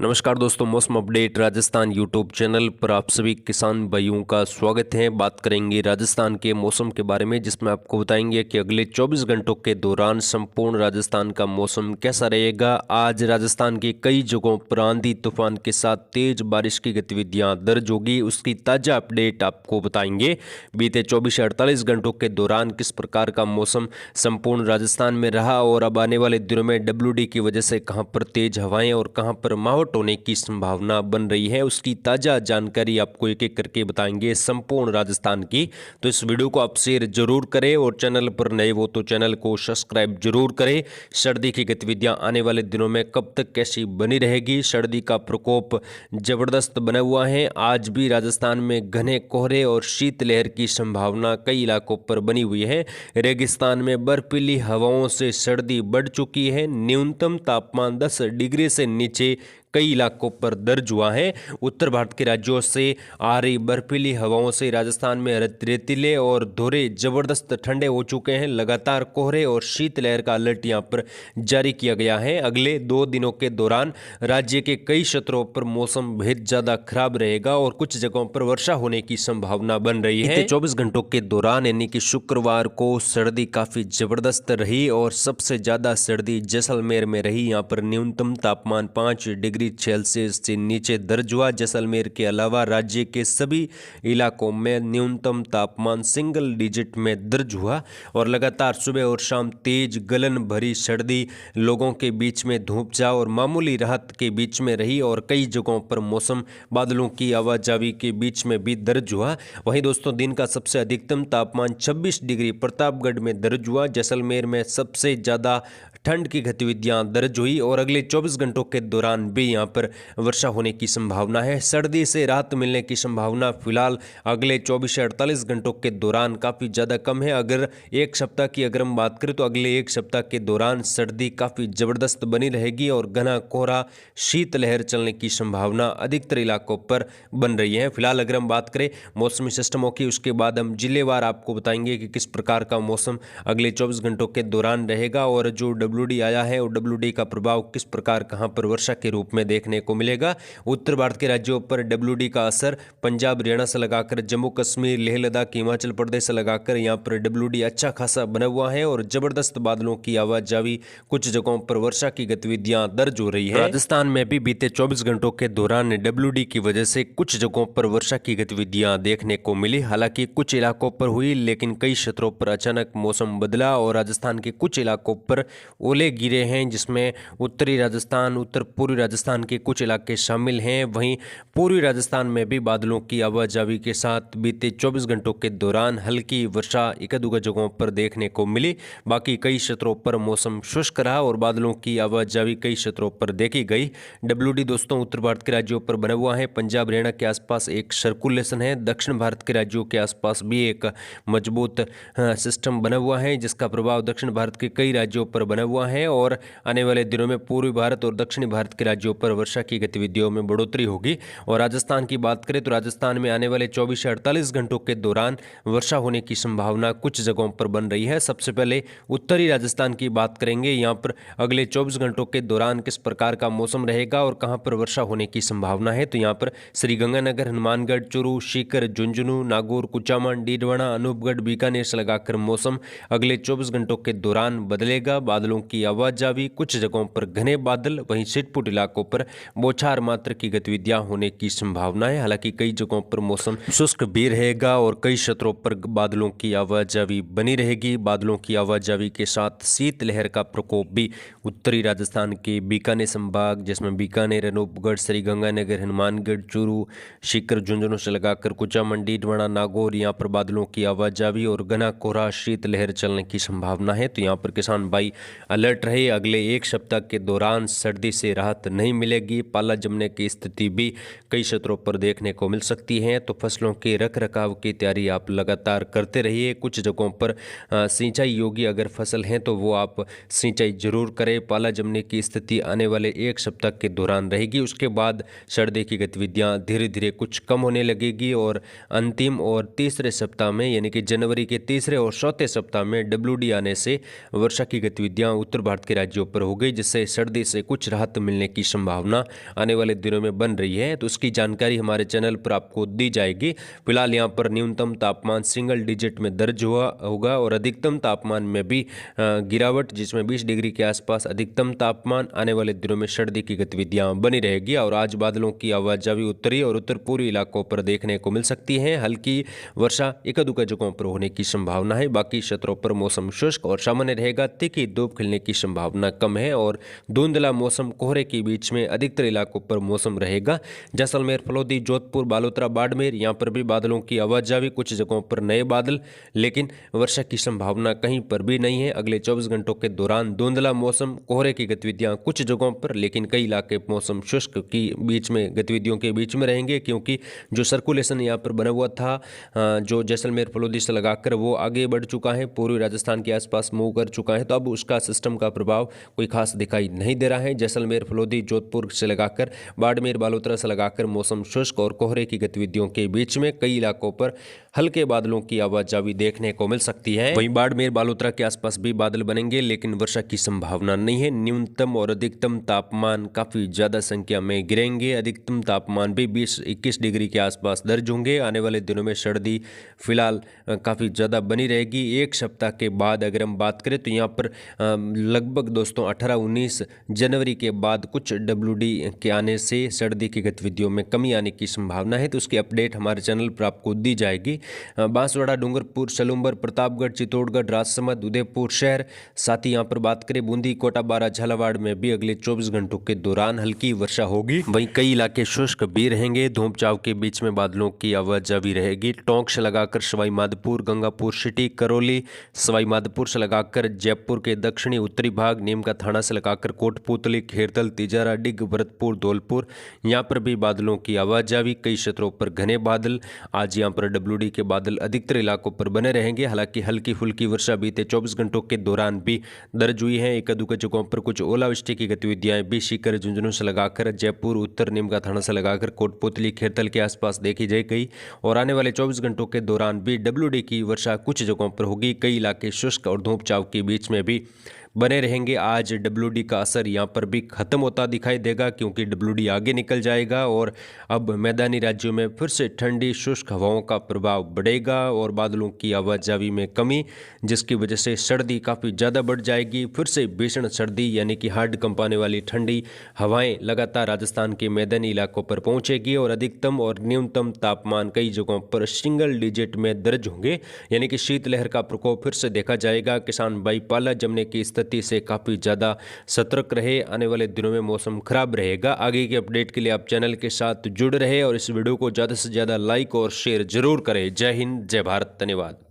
नमस्कार दोस्तों, मौसम अपडेट राजस्थान यूट्यूब चैनल पर आप सभी किसान भाइयों का स्वागत है। बात करेंगे राजस्थान के मौसम के बारे में, जिसमें आपको बताएंगे कि अगले 24 घंटों के दौरान संपूर्ण राजस्थान का मौसम कैसा रहेगा। आज राजस्थान की कई जगहों पर आंधी तूफान के साथ तेज बारिश की गतिविधियां दर्ज होगी, उसकी ताज़ा अपडेट आपको बताएंगे। बीते 24 से 48 घंटों के दौरान किस प्रकार का मौसम संपूर्ण राजस्थान में रहा और अब आने वाले दिनों में WD की वजह से कहां पर तेज हवाएं और कहां पर माहौट होने की संभावना बन रही है, उसकी ताज़ा जानकारी आपको एक एक करके बताएंगे संपूर्ण राजस्थान की। तो इस वीडियो को आप शेयर जरूर करें और चैनल पर नए हो तो चैनल को सब्सक्राइब जरूर करें। सर्दी की गतिविधियां आने वाले दिनों में कब तक कैसी बनी रहेगी, सर्दी का प्रकोप जबरदस्त बना हुआ है। आज भी राजस्थान में घने कोहरे और शीतलहर की संभावना कई इलाकों पर बनी हुई है। रेगिस्तान में बर्फीली हवाओं से सर्दी बढ़ चुकी है। न्यूनतम तापमान 10 डिग्री से नीचे कई इलाकों पर दर्ज हुआ है। उत्तर भारत के राज्यों से आ रही बर्फीली हवाओं से राजस्थान में रेतीले और धुरे जबरदस्त ठंडे हो चुके हैं। लगातार कोहरे और शीतलहर का अलर्ट यहां पर जारी किया गया है। अगले 2 दिनों के दौरान राज्य के कई क्षेत्रों पर मौसम बेहद ज्यादा खराब रहेगा और कुछ जगहों पर वर्षा होने की संभावना बन रही है। 24 घंटों के दौरान यानी कि शुक्रवार को सर्दी काफी जबरदस्त रही और सबसे ज्यादा सर्दी जैसलमेर में रही। यहाँ पर न्यूनतम तापमान 5 डिग्री सेल्सियस से नीचे दर्ज हुआ। जैसलमेर के अलावा राज्य के सभी इलाकों में न्यूनतम तापमान सिंगल डिजिट में दर्ज हुआ और लगातार सुबह और शाम तेज गलन भरी सर्दी लोगों के बीच में धूप छांव और मामूली राहत के बीच में रही और कई जगहों पर मौसम बादलों की आवाजावी के बीच में भी दर्ज हुआ। वहीं दोस्तों, दिन का सबसे अधिकतम तापमान 26 डिग्री प्रतापगढ़ में दर्ज हुआ। जैसलमेर में सबसे ज्यादा ठंड की गतिविधियां दर्ज हुई और अगले 24 घंटों के दौरान भी यहां पर वर्षा होने की संभावना है। सर्दी से राहत मिलने की संभावना फिलहाल अगले 24 से 48 घंटों के दौरान काफ़ी ज़्यादा कम है। अगर एक सप्ताह की अगर हम बात करें तो अगले एक सप्ताह के दौरान सर्दी काफ़ी ज़बरदस्त बनी रहेगी और घना कोहरा शीतलहर चलने की संभावना अधिकतर इलाकों पर बन रही है। फिलहाल अगर हम बात करें मौसमी सिस्टमों की, उसके बाद हम जिलेवार आपको बताएंगे कि किस प्रकार का मौसम अगले 24 घंटों के दौरान रहेगा और जो WD आया है और WD का प्रभाव किस प्रकार कहां पर वर्षा के रूप में देखने को मिलेगा। उत्तर भारत के राज्यों पर WD का असर पंजाब हरियाणा से लगाकर जम्मू कश्मीर लेह लद्दाख हिमाचल प्रदेश से लगाकर यहां पर WD अच्छा खासा बना हुआ है और जबरदस्त बादलों की आवाजावी, कुछ जगहों पर वर्षा की गतिविधियां दर्ज हो रही है। राजस्थान में भी बीते 24 घंटों के दौरान WD की वजह से कुछ जगहों पर वर्षा की गतिविधियां देखने को मिली। हालांकि कुछ इलाकों पर हुई, लेकिन कई क्षेत्रों पर अचानक मौसम बदला और राजस्थान के कुछ इलाकों पर ओले गिरे हैं, जिसमें उत्तरी राजस्थान, उत्तर पूर्वी राजस्थान के कुछ इलाके शामिल हैं। वहीं पूर्वी राजस्थान में भी बादलों की आवाजावी के साथ बीते 24 घंटों के दौरान हल्की वर्षा एक-दो जगहों पर देखने को मिली। बाकी कई क्षेत्रों पर मौसम शुष्क रहा और बादलों की आवाजावी कई क्षेत्रों पर देखी गई। WD दोस्तों उत्तर भारत के राज्यों पर बना हुआ है। पंजाब हरियाणा के आसपास एक सर्कुलेशन है। दक्षिण भारत के राज्यों के आसपास भी एक मजबूत सिस्टम बना हुआ है, जिसका प्रभाव दक्षिण भारत के कई राज्यों पर बना हुआ है और आने वाले दिनों में पूर्वी भारत और दक्षिणी भारत के राज्यों पर वर्षा की गतिविधियों में बढ़ोतरी होगी। और राजस्थान की बात करें तो राजस्थान में आने वाले 24 से 48 घंटों के दौरान वर्षा होने की संभावना कुछ जगहों पर बन रही है। सबसे पहले उत्तरी राजस्थान की बात करेंगे। यहाँ पर अगले 24 घंटों के दौरान किस प्रकार का मौसम रहेगा और कहाँ पर वर्षा होने की संभावना है, तो यहाँ पर श्रीगंगानगर, हनुमानगढ़, चूरू, सीकर, झुंझुनू, नागौर, कुचामन, डीडवाना, अनूपगढ़, बीकानेर से लगाकर मौसम अगले 24 घंटों के दौरान बदलेगा। बादलों की आवाजावी, कुछ जगहों पर घने बादल, वहीं छिटपुट इलाकों पर बौछार मात्र की गतिविधियां होने की संभावना है। हालांकि कई जगहों पर मौसम शुष्क भी रहेगा और कई क्षेत्रों पर बादलों की आवाजावी बनी रहेगी। बादलों की आवाजावी के साथ शीतलहर का प्रकोप भी उत्तरी राजस्थान के बीकानेर संभाग, जिसमें बीकानेर, अनूपगढ़, श्रीगंगानगर, हनुमानगढ़, चूरू, सीकर, झुंझुनू से लगाकर कुचामन, डीडवाना, नागौर, यहाँ पर बादलों की आवाजावी और घना कोहरा शीतलहर चलने की संभावना है। तो यहाँ पर किसान भाई अलर्ट रहे। अगले एक सप्ताह के दौरान सर्दी से राहत नहीं मिलेगी। पाला जमने की स्थिति भी कई क्षेत्रों पर देखने को मिल सकती है। तो फसलों के रख रखाव की तैयारी आप लगातार करते रहिए। कुछ जगहों पर सिंचाई योग्य अगर फसल है तो वो आप सिंचाई जरूर करें। पाला जमने की स्थिति आने वाले एक सप्ताह के दौरान रहेगी। उसके बाद सर्दी की गतिविधियां धीरे धीरे कुछ कम होने लगेगी और अंतिम और तीसरे सप्ताह में यानी कि जनवरी के तीसरे और चौथे सप्ताह में WD आने से वर्षा की गतिविधियां उत्तर भारत के राज्यों पर हो गई, जिससे सर्दी से कुछ राहत मिलने की संभावना आने वाले दिनों में बन रही है। तो उसकी जानकारी हमारे चैनल पर आपको दी जाएगी। फिलहाल यहाँ पर न्यूनतम तापमान सिंगल डिजिट में दर्ज हुआ होगा और अधिकतम तापमान में भी गिरावट, जिसमें 20 डिग्री के आसपास अधिकतम तापमान। आने वाले दिनों में सर्दी की गतिविधियां बनी रहेगी और आज बादलों की आवाजाही उत्तरी और उत्तर पूर्वी इलाकों पर देखने को मिल सकती है। हल्की वर्षा एक-दुक्का जगहों पर होने की संभावना है। बाकी क्षेत्रों पर मौसम शुष्क और सामान्य रहेगा। तीखी धूप खिलने की संभावना कम है और धुंधला मौसम, कोहरे के बीच में अधिकतर इलाकों पर मौसम रहेगा। जैसलमेर, फलोदी, जोधपुर, बालोतरा, बाड़मेर, यहाँ पर भी बादलों की आवाजाही, कुछ जगहों पर नए बादल, लेकिन वर्षा की संभावना कहीं पर भी नहीं है। अगले 24 घंटों के दौरान धुंधला मौसम, कोहरे की गतिविधियां कुछ जगहों पर, लेकिन कई इलाके मौसम शुष्क की बीच में गतिविधियों के बीच में रहेंगे, क्योंकि जो सर्कुलेशन यहाँ पर बना हुआ था, जो जैसलमेर, फलोदी से लगाकर वो आगे बढ़ चुका है, पूर्वी राजस्थान के आसपास मूव कर चुका है। तो अब उसका सिस्टम का प्रभाव कोई खास दिखाई नहीं दे रहा है। जैसलमेर, फलोदी, जोधपुर से लगाकर बाड़मेर, बालोतरा से लगाकर मौसम शुष्क और कोहरे की गतिविधियों के बीच में कई इलाकों पर हल्के बादलों की आवाजाही देखने को मिल सकती है। वहीं बाड़मेर, बालोतरा के आसपास भी बादल बनेंगे, लेकिन वर्षा की संभावना नहीं है। न्यूनतम और अधिकतम तापमान काफी ज्यादा संख्या में गिरेंगे। अधिकतम तापमान भी 20-21 डिग्री के आसपास दर्ज होंगे। आने वाले दिनों में सर्दी फिलहाल काफी ज्यादा बनी रहेगी। एक सप्ताह के बाद अगर हम बात करें तो यहाँ पर लगभग दोस्तों 18-19 जनवरी के बाद कुछ WD के आने से सर्दी की गतिविधियों में कमी आने की संभावना है। तो उसकी अपडेट हमारे चैनल पर आपको दी जाएगी। बांसवाड़ा, डूंगरपुर, सलूंबर, प्रतापगढ़, चित्तौड़गढ़, राजसमंद, उदयपुर शहर, साथ ही यहाँ पर बात करें बूंदी, कोटा, बारा, झालावाड़ में भी अगले 24 घंटों के दौरान हल्की वर्षा होगी। वहीं कई इलाके शुष्क भी रहेंगे। धूप छांव के बीच में बादलों की आवाजाही रहेगी। टोंक से लगाकर सवाई माधोपुर, गंगापुर सिटी, करौली, सवाई माधोपुर से लगाकर जयपुर के दक्षिणी उत्तरी भाग, नीम का थाना से लगाकर कोटपुतली, खेरतल, तिजारा, डिग, भरतपुर, धौलपुर, यहाँ पर भी बादलों की आवाजाही। कई क्षेत्रों पर घने बादल। आज यहाँ पर WD के बादल अधिकतर इलाकों पर बने रहेंगे। हालांकि हल्की फुल्की वर्षा बीते 24 घंटों के दौरान भी दर्ज हुई है। एक-दुक्का जगहों पर कुछ ओलावृष्टि की गतिविधियां भी सीकर, झुंझुनू से लगाकर जयपुर, उत्तर नीम का थाना से लगाकर कोटपुतली, खेरतल के आसपास देखी जाए गई। और आने वाले 24 घंटों के दौरान भी WD की वर्षा कुछ जगहों पर होगी। कई इलाके शुष्क और धूप छांव के बीच में भी बने रहेंगे। आज WD का असर यहाँ पर भी खत्म होता दिखाई देगा, क्योंकि WD आगे निकल जाएगा और अब मैदानी राज्यों में फिर से ठंडी शुष्क हवाओं का प्रभाव बढ़ेगा और बादलों की आवाजाही में कमी, जिसकी वजह से सर्दी काफ़ी ज़्यादा बढ़ जाएगी। फिर से भीषण सर्दी यानी कि हार्ड कंपाने वाली ठंडी हवाएं लगातार राजस्थान के मैदानी इलाकों पर पहुंचेगी और अधिकतम और न्यूनतम तापमान कई जगहों पर सिंगल डिजिट में दर्ज होंगे, यानी कि शीतलहर का प्रकोप फिर से देखा जाएगा। किसान भाई पाला जमने की स्थिति से काफ़ी ज़्यादा सतर्क रहे। आने वाले दिनों में मौसम खराब रहेगा। आगे की अपडेट के लिए आप चैनल के साथ जुड़ रहे और इस वीडियो को ज़्यादा से ज़्यादा लाइक और शेयर जरूर करें। जय हिंद, जय भारत, धन्यवाद।